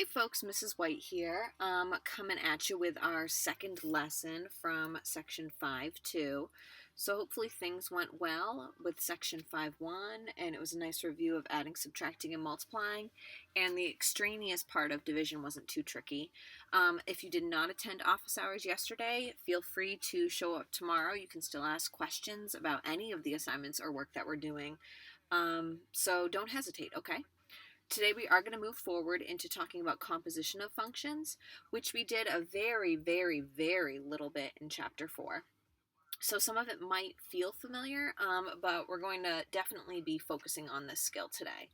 Hey folks, Mrs. White here, coming at you with our second lesson from section 5.2. So hopefully things went well with section 5.1, and it was a nice review of adding, subtracting, and multiplying, and the extraneous part of division wasn't too tricky. If you did not attend office hours yesterday, feel free to show up tomorrow. You can still ask questions about any of the assignments or work that we're doing, so don't hesitate, okay? Today we are going to move forward into talking about composition of functions, which we did a very, very, very little bit in chapter 4. So some of it might feel familiar, but we're going to definitely be focusing on this skill today.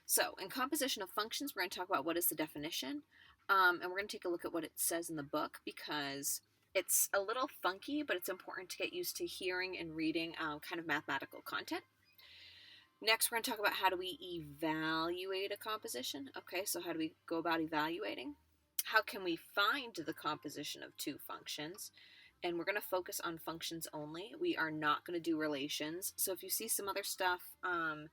So in composition of functions, we're going to talk about what is the definition, and we're going to take a look at what it says in the book because it's a little funky, but it's important to get used to hearing and reading kind of mathematical content. Next, we're going to talk about how do we evaluate a composition. Okay, so how do we go about evaluating? How can we find the composition of two functions? And we're going to focus on functions only. We are not going to do relations. So if you see some other stuff on,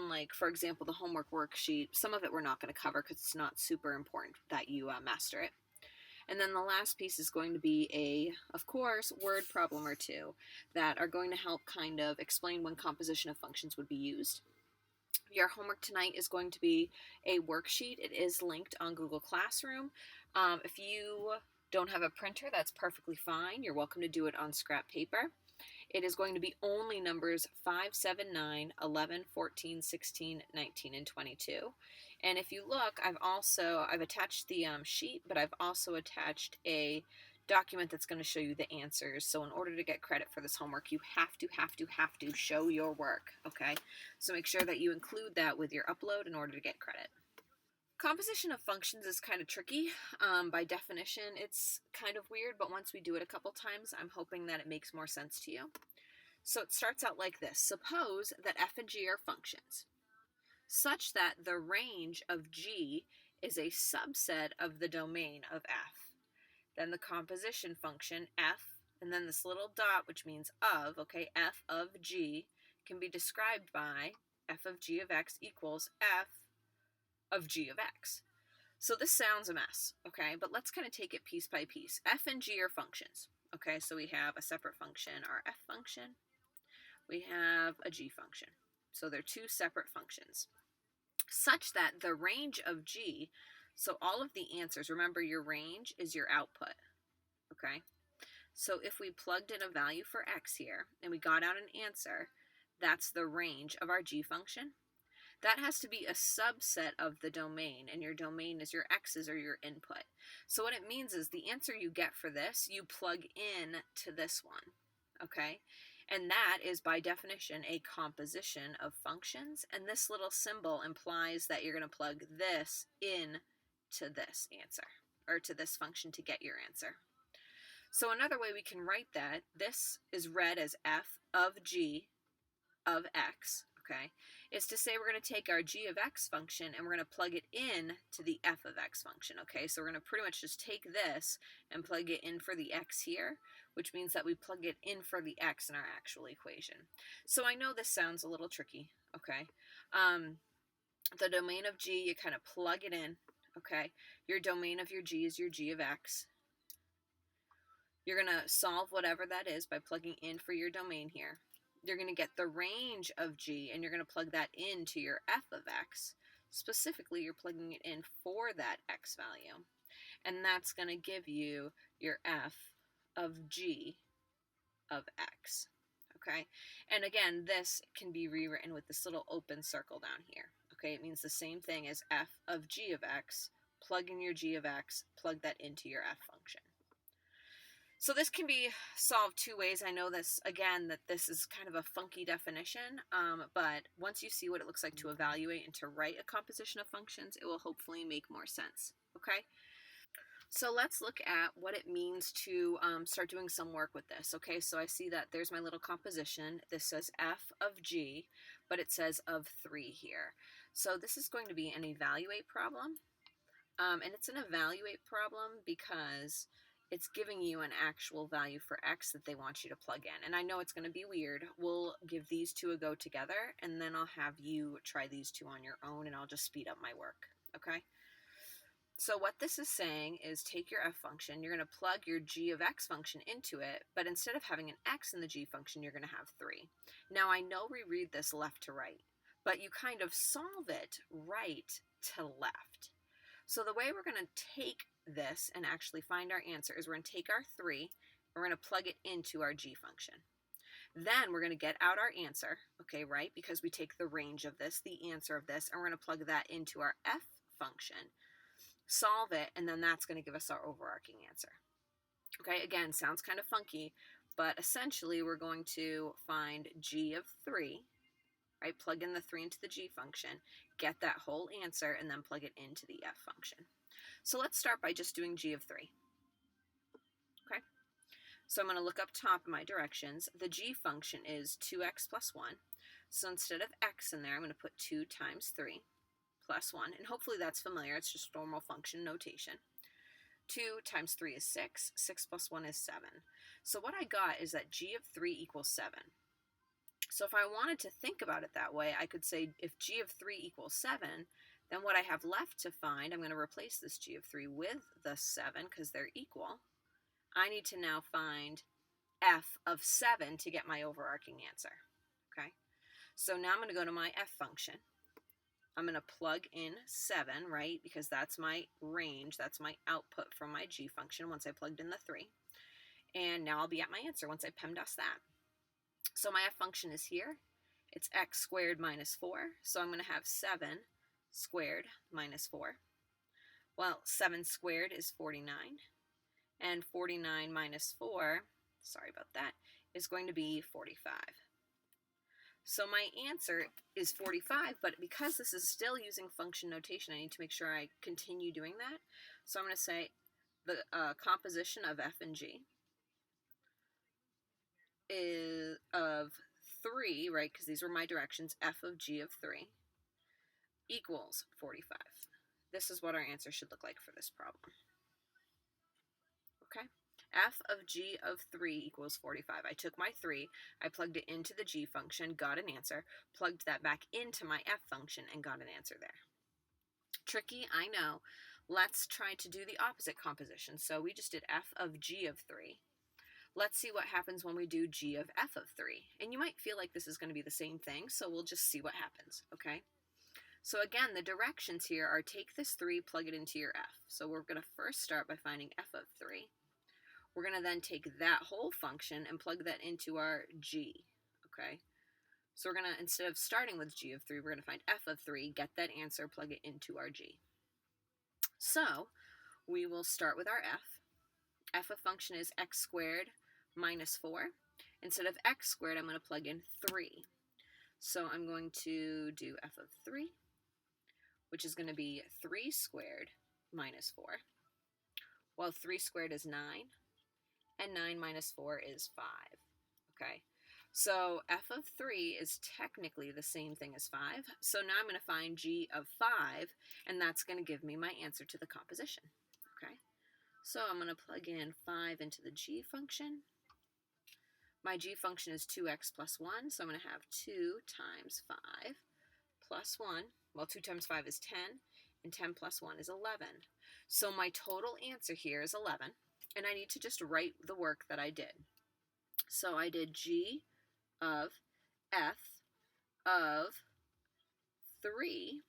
like, for example, the homework worksheet, some of it we're not going to cover because it's not super important that you master it. And then the last piece is going to be of course, word problem or two that are going to help kind of explain when composition of functions would be used. Your homework tonight is going to be a worksheet. It is linked on Google Classroom. If you don't have a printer, that's perfectly fine. You're welcome to do it on scrap paper. It is going to be only numbers 5, 7, 9, 11, 14, 16, 19, and 22. And if you look, I've attached the sheet, but I've also attached a document that's going to show you the answers. So in order to get credit for this homework, you have to show your work, okay? So make sure that you include that with your upload in order to get credit. Composition of functions is kind of tricky. By definition, it's kind of weird, but once we do it a couple times, I'm hoping that it makes more sense to you. So it starts out like this. Suppose that f and g are functions, such that the range of g is a subset of the domain of f. Then the composition function, f, and then this little dot, which means of, okay, f of g, can be described by f of g of x equals f of g of x. So this sounds a mess, okay, but let's kind of take it piece by piece. F and g are functions, okay, so we have a separate function, our f function. We have a g function. So they're two separate functions, such that the range of g, so all of the answers, remember your range is your output, okay? So if we plugged in a value for x here and we got out an answer, that's the range of our g function. That has to be a subset of the domain, and your domain is your x's or your input. So what it means is the answer you get for this, you plug in to this one, okay? And that is, by definition, a composition of functions. And this little symbol implies that you're going to plug this in to this answer, or to this function to get your answer. So another way we can write that, this is read as f of g of x, okay, is to say we're going to take our g of x function and we're going to plug it in to the f of x function, okay? So we're going to pretty much just take this and plug it in for the x here, which means that we plug it in for the x in our actual equation. So I know this sounds a little tricky, okay? The domain of g, you kind of plug it in, okay? Your domain of your g is your g of x. You're going to solve whatever that is by plugging in for your domain here. You're going to get the range of g, and you're going to plug that into your f of x. Specifically, you're plugging it in for that x value. And that's going to give you your f of g of x, okay? And again, this can be rewritten with this little open circle down here, okay? It means the same thing as f of g of x. Plug in your g of x, plug that into your f function. So this can be solved two ways. I know this, again, that this is kind of a funky definition, but once you see what it looks like to evaluate and to write a composition of functions, it will hopefully make more sense, okay? So let's look at what it means to start doing some work with this, okay? So I see that there's my little composition. This says f of g, but it says of 3 here. So this is going to be an evaluate problem, and it's an evaluate problem because it's giving you an actual value for x that they want you to plug in. And I know it's going to be weird. We'll give these two a go together, and then I'll have you try these two on your own, and I'll just speed up my work, okay? So what this is saying is take your f function, you're going to plug your g of x function into it, but instead of having an x in the g function, you're going to have 3. Now I know we read this left to right, but you kind of solve it right to left. So the way we're going to take this and actually find our answer is we're going to take our 3, and we're going to plug it into our g function. Then we're going to get out our answer, okay, right? Because we take the range of this, the answer of this, and we're going to plug that into our f function, solve it, and then that's going to give us our overarching answer. Okay, again, sounds kind of funky, but essentially we're going to find g of 3, right? Plug in the 3 into the g function, get that whole answer, and then plug it into the f function. So let's start by just doing g of 3. Okay, so I'm going to look up top in my directions. The g function is 2x plus 1. So instead of x in there, I'm going to put 2 times 3 plus 1. And hopefully that's familiar. It's just normal function notation. 2 times 3 is 6. 6 plus 1 is 7. So what I got is that g of 3 equals 7. So if I wanted to think about it that way, I could say if g of 3 equals 7, then what I have left to find, I'm going to replace this g of 3 with the 7 because they're equal. I need to now find f of 7 to get my overarching answer. Okay, so now I'm going to go to my f function. I'm going to plug in 7, right, because that's my range, that's my output from my g function once I plugged in the 3. And now I'll be at my answer once I PEMDAS that. So my f function is here. It's x squared minus 4, so I'm going to have 7 squared minus 4. Well, 7 squared is 49, and 49 minus 4, sorry about that, is going to be 45. So my answer is 45, but because this is still using function notation, I need to make sure I continue doing that. So I'm going to say the composition of f and g is of 3, right, because these were my directions, f of g of 3 equals 45. This is what our answer should look like for this problem. Okay? F of g of 3 equals 45. I took my 3, I plugged it into the g function, got an answer, plugged that back into my f function, and got an answer there. Tricky, I know. Let's try to do the opposite composition. So we just did f of g of 3. Let's see what happens when we do g of f of 3. And you might feel like this is going to be the same thing, so we'll just see what happens, okay? So again, the directions here are take this 3, plug it into your f. So we're going to first start by finding f of 3. We're going to then take that whole function and plug that into our g, okay? So we're going to, instead of starting with g of 3, we're going to find f of 3, get that answer, plug it into our g. So we will start with our f. F of function is x squared minus 4. Instead of x squared, I'm going to plug in 3. So I'm going to do f of 3, which is going to be 3 squared minus 4. Well, 3 squared is 9, and 9 minus 4 is 5. Okay, so f of 3 is technically the same thing as 5. So now I'm going to find g of 5, and that's going to give me my answer to the composition. Okay, so I'm going to plug in 5 into the g function. My g function is 2x plus 1, so I'm going to have 2 times 5 plus 1. Well, 2 times 5 is 10, and 10 plus 1 is 11. So my total answer here is 11, and I need to just write the work that I did. So I did g of f of 3,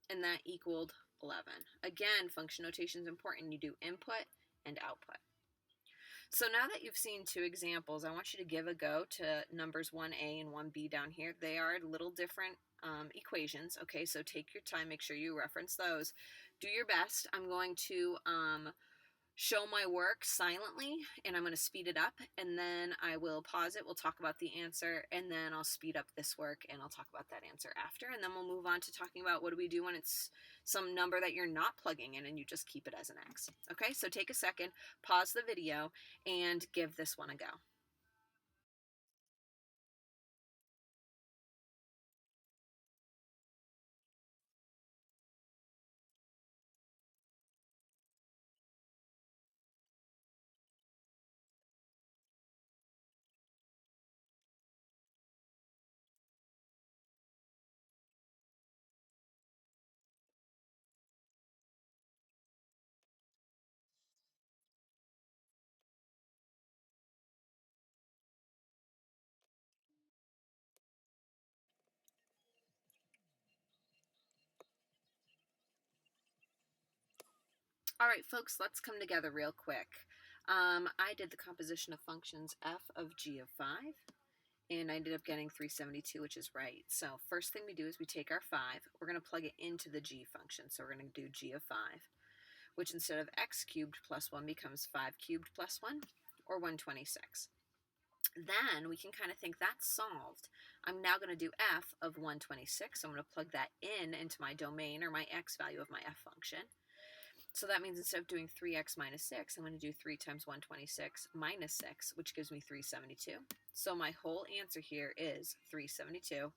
and that equaled 11. Again, function notation is important. You do input and output. So now that you've seen 2 examples, I want you to give a go to numbers 1a and 1b down here. They are little different equations, okay, so take your time, make sure you reference those. Do your best. I'm going to show my work silently, and I'm going to speed it up, and then I will pause it, we'll talk about the answer, and then I'll speed up this work, and I'll talk about that answer after, and then we'll move on to talking about what do we do when it's some number that you're not plugging in and you just keep it as an X. Okay, so take a second, pause the video, and give this one a go. All right, folks, let's come together real quick. I did the composition of functions f of g of 5, and I ended up getting 372, which is right. So first thing we do is we take our 5, we're going to plug it into the g function. So we're going to do g of 5, which instead of x cubed plus 1 becomes 5 cubed plus 1, or 126. Then we can kind of think that's solved. I'm now going to do f of 126. So I'm going to plug that into my domain, or my x value of my f function. So that means instead of doing 3x minus 6, I'm going to do 3 times 126 minus 6, which gives me 372. So my whole answer here is 372,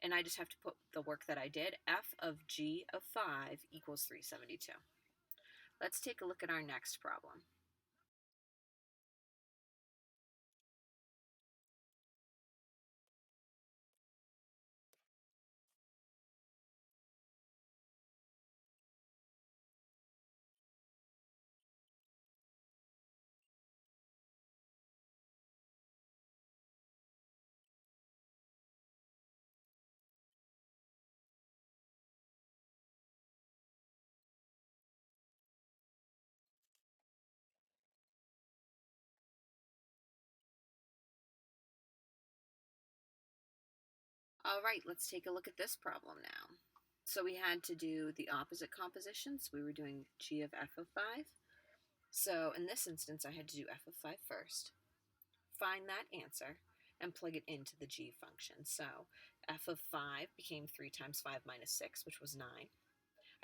and I just have to put the work that I did, f of g of 5 equals 372. Let's take a look at our next problem. All right, let's take a look at this problem now. So we had to do the opposite compositions. We were doing g of f of 5. So in this instance, I had to do f of 5 first, find that answer, and plug it into the g function. So f of 5 became 3 times 5 minus 6, which was 9.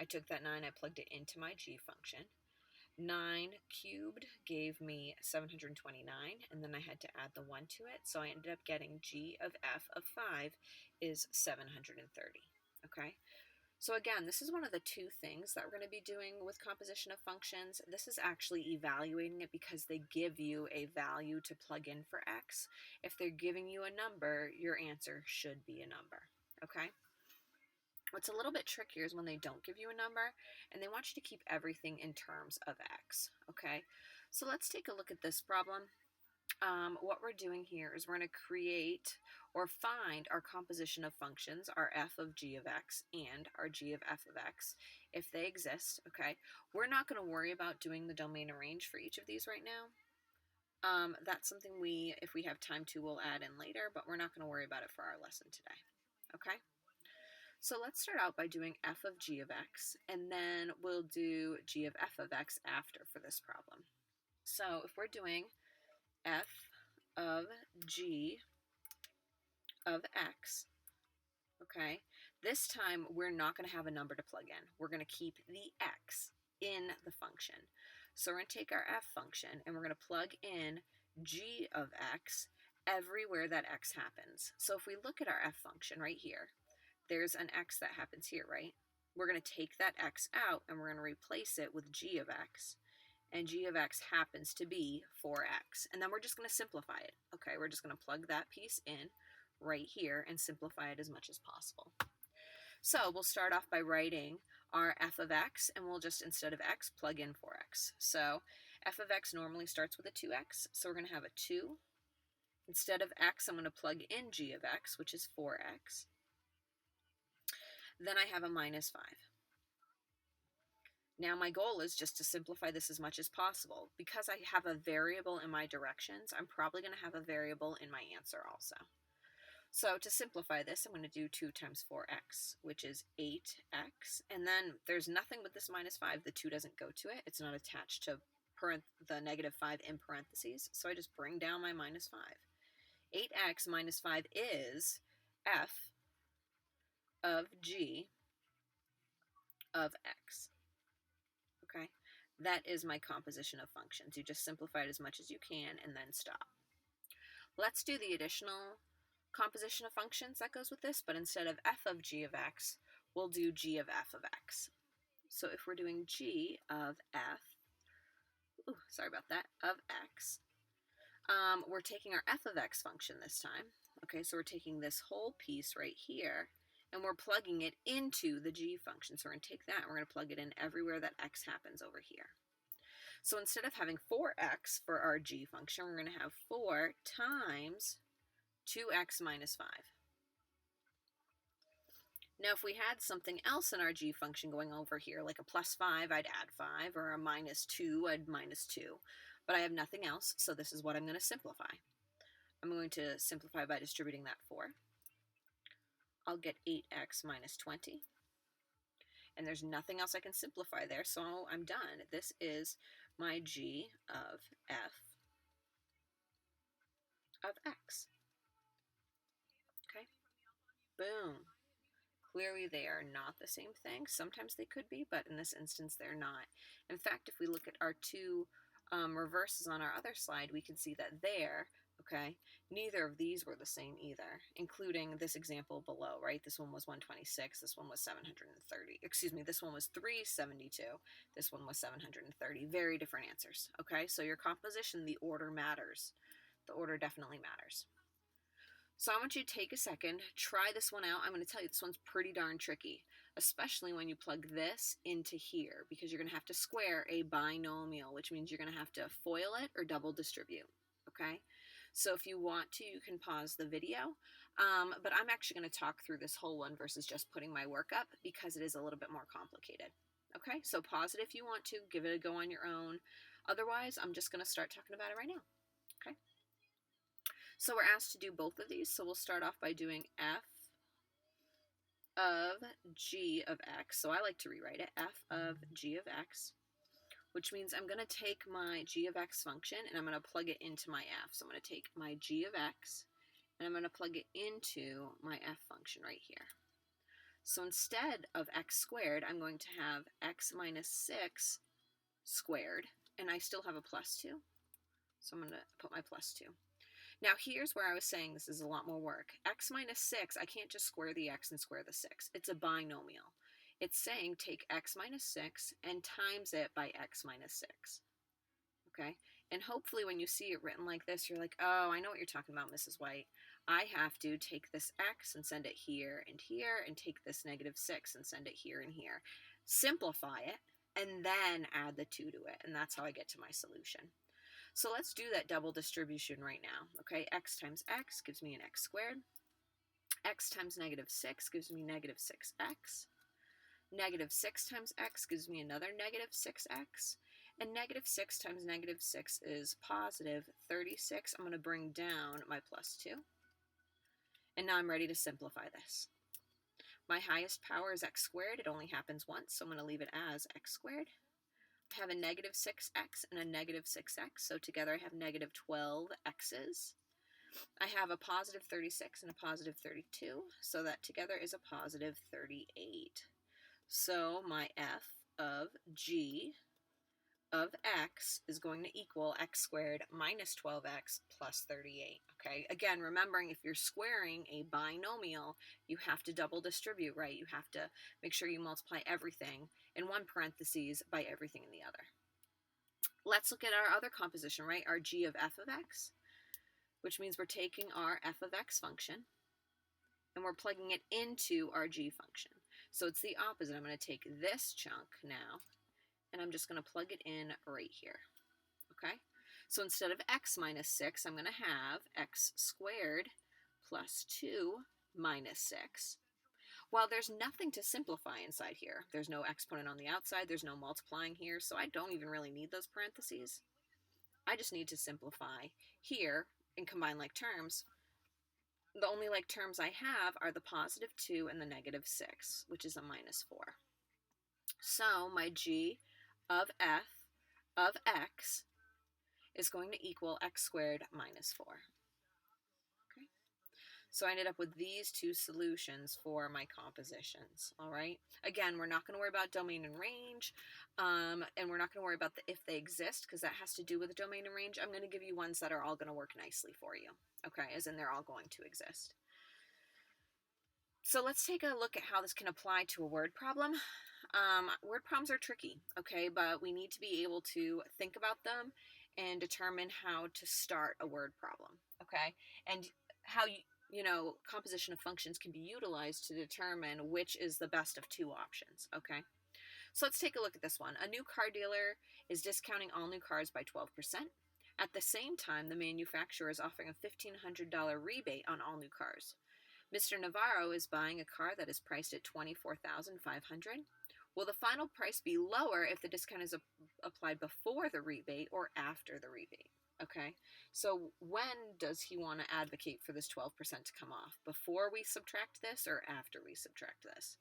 I took that 9, I plugged it into my g function. 9 cubed gave me 729, and then I had to add the 1 to it, so I ended up getting g of f of 5 is 730, okay? So again, this is one of the two things that we're going to be doing with composition of functions. This is actually evaluating it because they give you a value to plug in for x. If they're giving you a number, your answer should be a number, okay? What's a little bit trickier is when they don't give you a number and they want you to keep everything in terms of x, okay? So let's take a look at this problem. What we're doing here is we're going to create or find our composition of functions, our f of g of x and our g of f of x, if they exist, okay? We're not going to worry about doing the domain and range for each of these right now. That's something if we have time to, we'll add in later, but we're not going to worry about it for our lesson today, okay? So let's start out by doing f of g of x, and then we'll do g of f of x after for this problem. So if we're doing f of g of x, okay, this time we're not going to have a number to plug in. We're going to keep the x in the function. So we're going to take our f function and we're going to plug in g of x everywhere that x happens. So if we look at our f function right here, there's an x that happens here, right? We're going to take that x out and we're going to replace it with g of x. And g of x happens to be 4x. And then we're just going to simplify it. Okay, we're just going to plug that piece in right here and simplify it as much as possible. So we'll start off by writing our f of x, and we'll just, instead of x, plug in 4x. So f of x normally starts with a 2x, so we're going to have a 2. Instead of x, I'm going to plug in g of x, which is 4x. Then I have a minus 5. Now my goal is just to simplify this as much as possible. Because I have a variable in my directions, I'm probably going to have a variable in my answer also. So to simplify this, I'm going to do 2 times 4x, which is 8x. And then there's nothing with this minus 5. The 2 doesn't go to it. It's not attached to the negative 5 in parentheses. So I just bring down my minus 5. 8x minus 5 is f of g of x. Okay, that is my composition of functions. You just simplify it as much as you can and then stop. Let's do the additional composition of functions that goes with this, but instead of f of g of x, we'll do g of f of x. So if we're doing g of f, of x, we're taking our f of x function this time. Okay, so we're taking this whole piece right here and we're plugging it into the g function. So we're going to take that and we're going to plug it in everywhere that x happens over here. So instead of having 4x for our g function, we're going to have 4 times 2x minus 5. Now, if we had something else in our g function going over here, like a +5, I'd add 5, or a -2, I'd -2. But I have nothing else, so this is what I'm going to simplify. I'm going to simplify by distributing that 4. I'll get 8x minus 20. And there's nothing else I can simplify there, so I'm done. This is my g of f of x. Okay, boom. Clearly they are not the same thing. Sometimes they could be, but in this instance they're not. In fact, if we look at our two reverses on our other slide, we can see that there, okay, neither of these were the same either, including this example below, right? This one was 126, this one was 730. Excuse me, this one was 372, this one was 730. Very different answers, okay? So your composition, the order matters. The order definitely matters. So I want you to take a second, try this one out. I'm going to tell you this one's pretty darn tricky, especially when you plug this into here, because you're going to have to square a binomial, which means you're going to have to FOIL it or double distribute, okay? So if you want to, you can pause the video, but I'm actually going to talk through this whole one versus just putting my work up because it is a little bit more complicated, okay? So pause it if you want to, give it a go on your own. Otherwise, I'm just going to start talking about it right now, okay? So we're asked to do both of these, so we'll start off by doing f of g of x. So I like to rewrite it, f of g of x, which means I'm going to take my g of x function and I'm going to plug it into my f. So I'm going to take my g of x and I'm going to plug it into my f function right here. So instead of x squared, I'm going to have x minus 6 squared, and I still have a +2. So I'm going to put my +2. Now here's where I was saying this is a lot more work. X minus 6, I can't just square the x and square the 6. It's a binomial. It's saying take x minus 6 and times it by x minus 6. Okay? And hopefully when you see it written like this, you're like, oh, I know what you're talking about, Mrs. White. I have to take this x and send it here and here, and take this -6 and send it here and here. Simplify it, and then add the 2 to it, and that's how I get to my solution. So let's do that double distribution right now. Okay, x times x gives me an x squared. X times -6 gives me -6x. -6 times x gives me another -6x. And -6 times -6 is +36. I'm going to bring down my +2. And now I'm ready to simplify this. My highest power is x squared. It only happens once, so I'm going to leave it as x squared. I have a -6x and a -6x, so together I have -12x's. I have a +36 and a +32, so that together is a +38. So my f of g of x is going to equal x squared minus 12x plus 38. Okay, again, remembering if you're squaring a binomial, you have to double distribute, right? You have to make sure you multiply everything in one parentheses by everything in the other. Let's look at our other composition, right? Our g of f of x, which means we're taking our f of x function and we're plugging it into our g function. So it's the opposite. I'm going to take this chunk now and I'm just going to plug it in right here, okay? So instead of x minus 6, I'm going to have x squared plus 2 minus 6. Well, there's nothing to simplify inside here. There's no exponent on the outside. There's no multiplying here, so I don't even really need those parentheses. I just need to simplify here and combine like terms. The only like terms I have are the +2 and the -6, which is a -4. So my g of f of x is going to equal x squared minus 4. Okay. So I ended up with these two solutions for my compositions, all right? Again, we're not going to worry about domain and range, and we're not going to worry about the if they exist, because that has to do with domain and range. I'm going to give you ones that are all going to work nicely for you, okay, as in they're all going to exist. So let's take a look at how this can apply to a word problem. Word problems are tricky, okay, but we need to be able to think about them and determine how to start a word problem, okay, and how composition of functions can be utilized to determine which is the best of two options, okay. So let's take a look at this one. A new car dealer is discounting all new cars by 12%. At the same time, the manufacturer is offering a $1,500 rebate on all new cars. Mr. Navarro is buying a car that is priced at $24,500. Will the final price be lower if the discount is applied before the rebate or after the rebate? Okay, so when does he want to advocate for this 12% to come off? Before we subtract this or after we subtract this?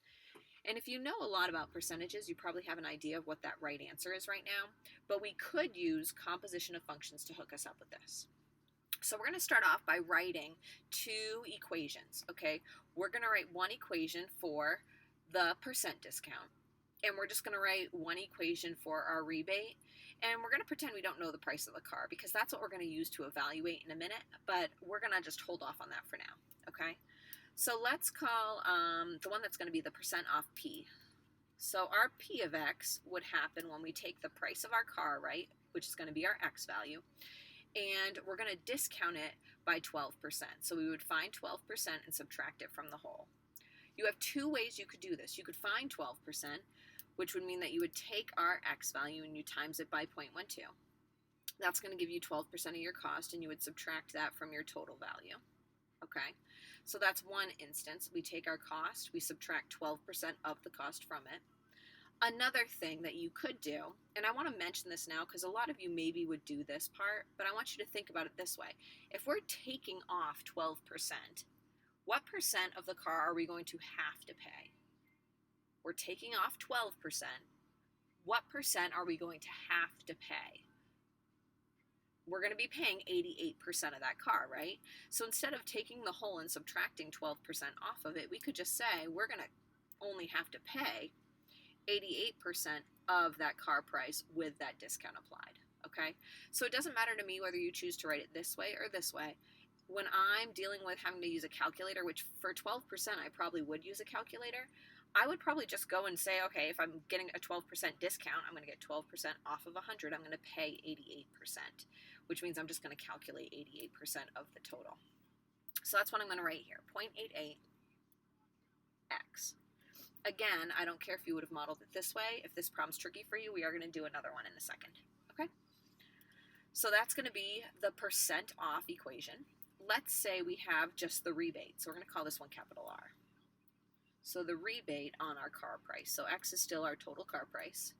And if you know a lot about percentages, you probably have an idea of what that right answer is right now, but we could use composition of functions to hook us up with this. So we're going to start off by writing two equations, okay? We're going to write one equation for the percent discount, and we're just going to write one equation for our rebate, and we're going to pretend we don't know the price of the car because that's what we're going to use to evaluate in a minute, but we're going to just hold off on that for now, okay? So let's call the one that's going to be the percent off P. So our P of X would happen when we take the price of our car, right, which is going to be our X value, and we're going to discount it by 12%. So we would find 12% and subtract it from the whole. You have two ways you could do this. You could find 12%, which would mean that you would take our X value and you times it by 0.12. That's going to give you 12% of your cost, and you would subtract that from your total value. Okay, so that's one instance. We take our cost, we subtract 12% of the cost from it. Another thing that you could do, and I want to mention this now because a lot of you maybe would do this part, but I want you to think about it this way. If we're taking off 12%, what percent of the car are we going to have to pay? We're taking off 12%. What percent are we going to have to pay? We're going to be paying 88% of that car, right? So instead of taking the whole and subtracting 12% off of it, we could just say we're going to only have to pay 88% of that car price with that discount applied, okay? So it doesn't matter to me whether you choose to write it this way or this way. When I'm dealing with having to use a calculator, which for 12% I probably would use a calculator, I would probably just go and say, okay, if I'm getting a 12% discount, I'm going to get 12% off of 100. I'm going to pay 88%, which means I'm just going to calculate 88% of the total. So that's what I'm going to write here, 0.88x. Again, I don't care if you would have modeled it this way. If this problem's tricky for you, we are going to do another one in a second. Okay? So that's going to be the percent off equation. Let's say we have just the rebate. So we're going to call this one capital R. So the rebate on our car price. So X is still our total car price.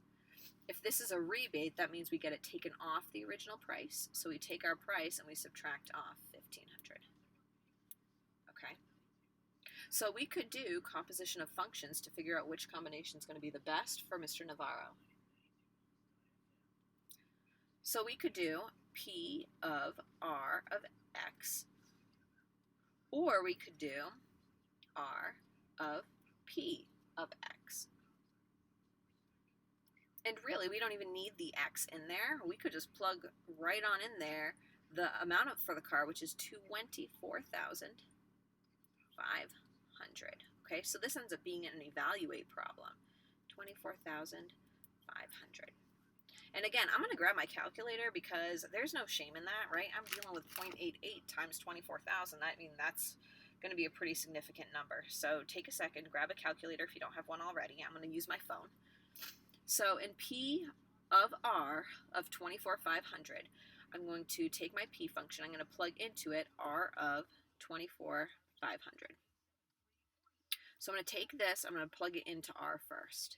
If this is a rebate, that means we get it taken off the original price. So we take our price and we subtract off $1,500. Okay? So we could do composition of functions to figure out which combination is going to be the best for Mr. Navarro. So we could do P of R of X, or we could do R of P of X. And really, we don't even need the X in there. We could just plug right on in there the amount for the car, which is $24,500. Okay, so this ends up being an evaluate problem, $24,500. And again, I'm going to grab my calculator because there's no shame in that, right? I'm dealing with 0.88 times 24,000. I mean, that's going to be a pretty significant number. So take a second, grab a calculator if you don't have one already. I'm going to use my phone. So in P of R of 24,500, I'm going to take my P function. I'm going to plug into it R of 24,500. So I'm going to take this, I'm going to plug it into R first.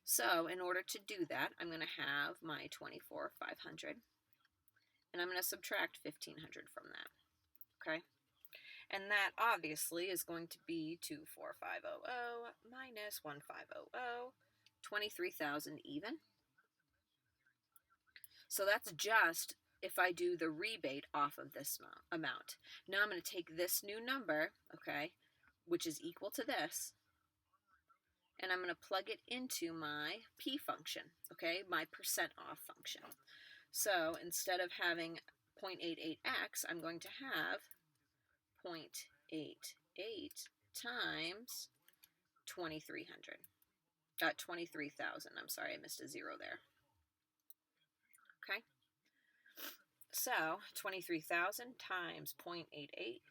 So in order to do that, I'm going to have my 24,500, and I'm going to subtract 1,500 from that, okay? And that obviously is going to be 24,500 minus 1,500, 23,000 even. So that's just if I do the rebate off of this amount. Now I'm going to take this new number, okay, which is equal to this, and I'm going to plug it into my P function, okay, my percent off function. So instead of having 0.88x, I'm going to have 0.88 times 2,300. 23,000. I'm sorry, I missed a zero there. Okay. So 23,000 times 0.88.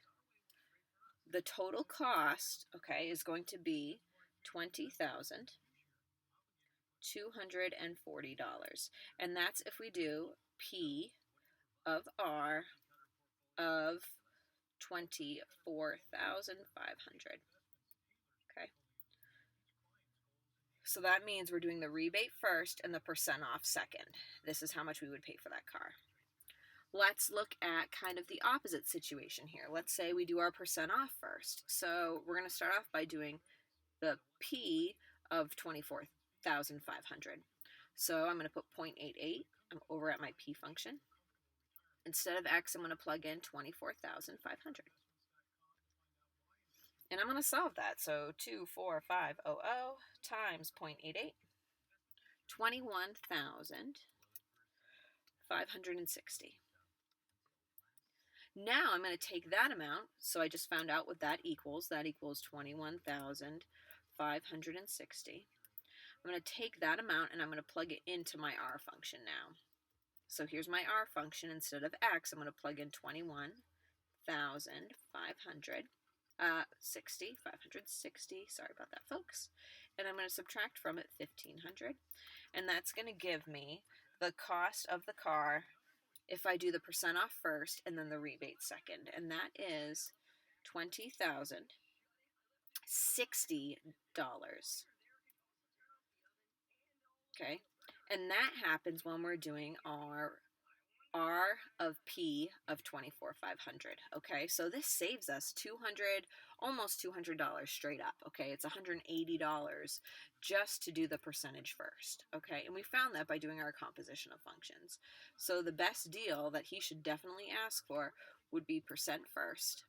The total cost, okay, is going to be $20,240. And that's if we do P of R of 24,500. Okay. So that means we're doing the rebate first and the percent off second. This is how much we would pay for that car. Let's look at kind of the opposite situation here. Let's say we do our percent off first. So we're going to start off by doing the P of 24,500. So I'm going to put 0.88. I'm over at my P function. Instead of X, I'm going to plug in 24,500. And I'm going to solve that. So 24500 times 0.88, 21,560. Now I'm going to take that amount, so I just found out what that equals. That equals 21,560. I'm going to take that amount and I'm going to plug it into my R function now. So here's my R function. Instead of X, I'm going to plug in 560, sorry about that, folks. And I'm going to subtract from it 1,500. And that's going to give me the cost of the car if I do the percent off first and then the rebate second. And that is $20,060. Okay, and that happens when we're doing our R of P of 24,500. Okay, so this saves us almost $200 straight up. Okay, it's $180 just to do the percentage first. Okay, and we found that by doing our composition of functions. So the best deal that he should definitely ask for would be percent first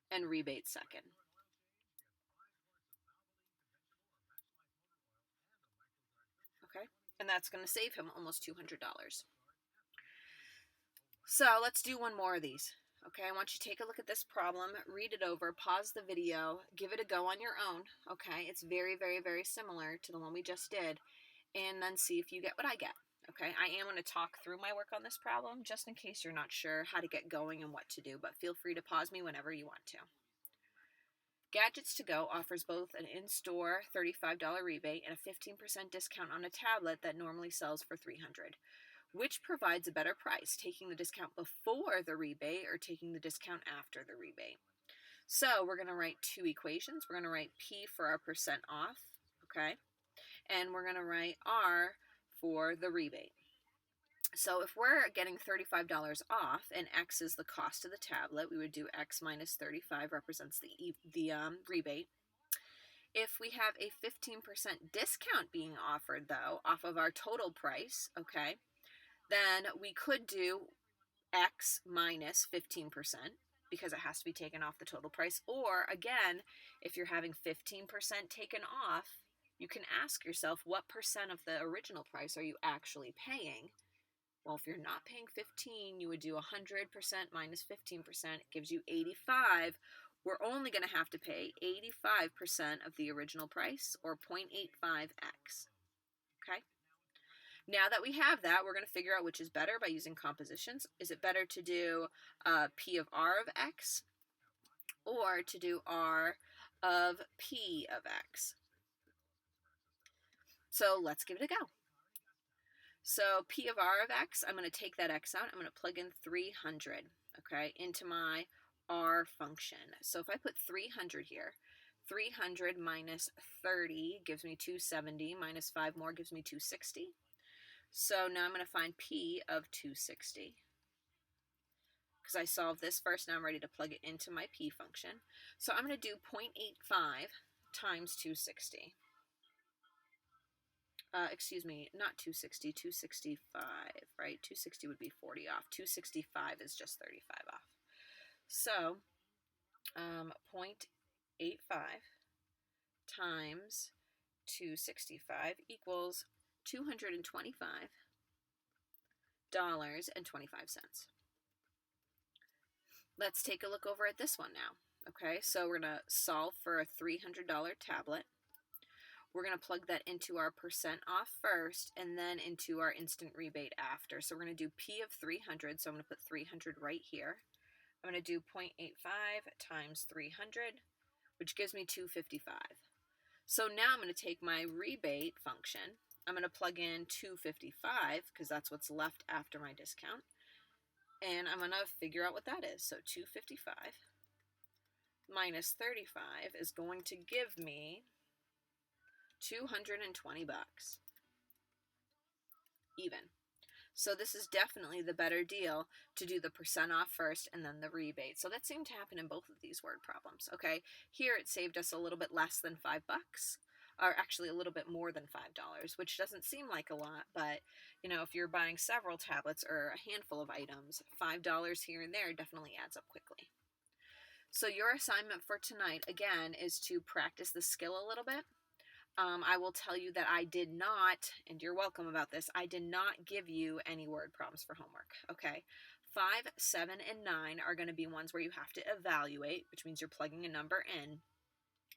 and rebate second. Okay, and that's going to save him almost $200. So let's do one more of these. Okay, I want you to take a look at this problem, read it over, pause the video, give it a go on your own. Okay, it's very, very, very similar to the one we just did, and then see if you get what I get. Okay, I am going to talk through my work on this problem just in case you're not sure how to get going and what to do, but feel free to pause me whenever you want to. Gadgets to Go offers both an in-store $35 rebate and a 15% discount on a tablet that normally sells for $300. Which provides a better price, taking the discount before the rebate or taking the discount after the rebate? So we're going to write two equations. We're going to write P for our percent off, okay? And we're going to write R for the rebate. So if we're getting $35 off and X is the cost of the tablet, we would do X minus 35 represents the rebate. If we have a 15% discount being offered, though, off of our total price, okay, then we could do X minus 15% because it has to be taken off the total price. Or, again, if you're having 15% taken off, you can ask yourself, what percent of the original price are you actually paying? Well, if you're not paying 15, you would do 100% minus 15%. It gives you 85. We're only going to have to pay 85% of the original price, or 0.85x. Okay? Now that we have that, we're going to figure out which is better by using compositions. Is it better to do P of R of X or to do R of P of X? So let's give it a go. So P of R of X, I'm going to take that X out. I'm going to plug in 300, okay, into my R function. So if I put 300 here, 300 minus 30 gives me 270, minus 5 more gives me 260. So now I'm going to find P of 260. Because I solved this first, now I'm ready to plug it into my P function. So I'm going to do 0.85 times 260. Excuse me, not 260, 265, right? 260 would be 40 off. 265 is just 35 off. So 0.85 times 265 equals $225.25. Let's take a look over at this one now. Okay, so we're going to solve for a $300 tablet. We're going to plug that into our percent off first and then into our instant rebate after. So we're going to do P of 300. So I'm going to put 300 right here. I'm going to do 0.85 times 300, which gives me 255. So now I'm going to take my rebate function. I'm going to plug in 255 because that's what's left after my discount. And I'm going to figure out what that is. So 255 minus 35 is going to give me 220 bucks. Even. So this is definitely the better deal to do the percent off first and then the rebate. So that seemed to happen in both of these word problems. Okay, here it saved us a little bit less than $5, or actually a little bit more than $5, which doesn't seem like a lot, but you know, if you're buying several tablets or a handful of items, $5 here and there definitely adds up quickly. So your assignment for tonight, again, is to practice the skill a little bit. I will tell you that I did not, and you're welcome about this, I did not give you any word problems for homework, okay? 5, 7, and 9 are going to be ones where you have to evaluate, which means you're plugging a number in.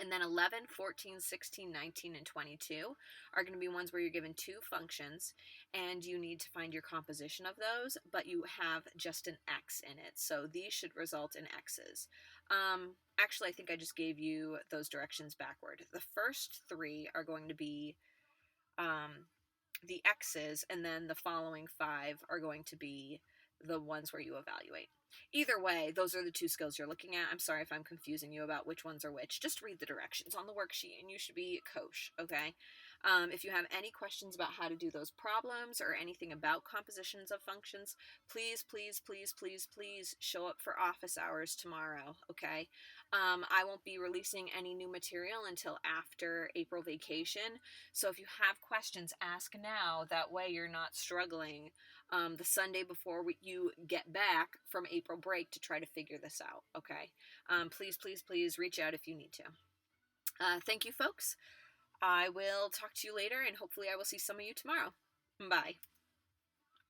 And then 11, 14, 16, 19, and 22 are going to be ones where you're given two functions and you need to find your composition of those, but you have just an X in it. So these should result in X's. Actually, I think I just gave you those directions backward. The first three are going to be the X's, and then the following 5 are going to be the ones where you evaluate. Either way, those are the two skills you're looking at. I'm sorry if I'm confusing you about which ones are which. Just read the directions on the worksheet and you should be kosher, okay? If you have any questions about how to do those problems or anything about compositions of functions, please, please, please, please, please show up for office hours tomorrow, okay? I won't be releasing any new material until after April vacation, so if you have questions, ask now. That way you're not struggling the Sunday before you get back from April break to try to figure this out, okay? Please, please, please reach out if you need to. Thank you, folks. I will talk to you later, and hopefully I will see some of you tomorrow. Bye.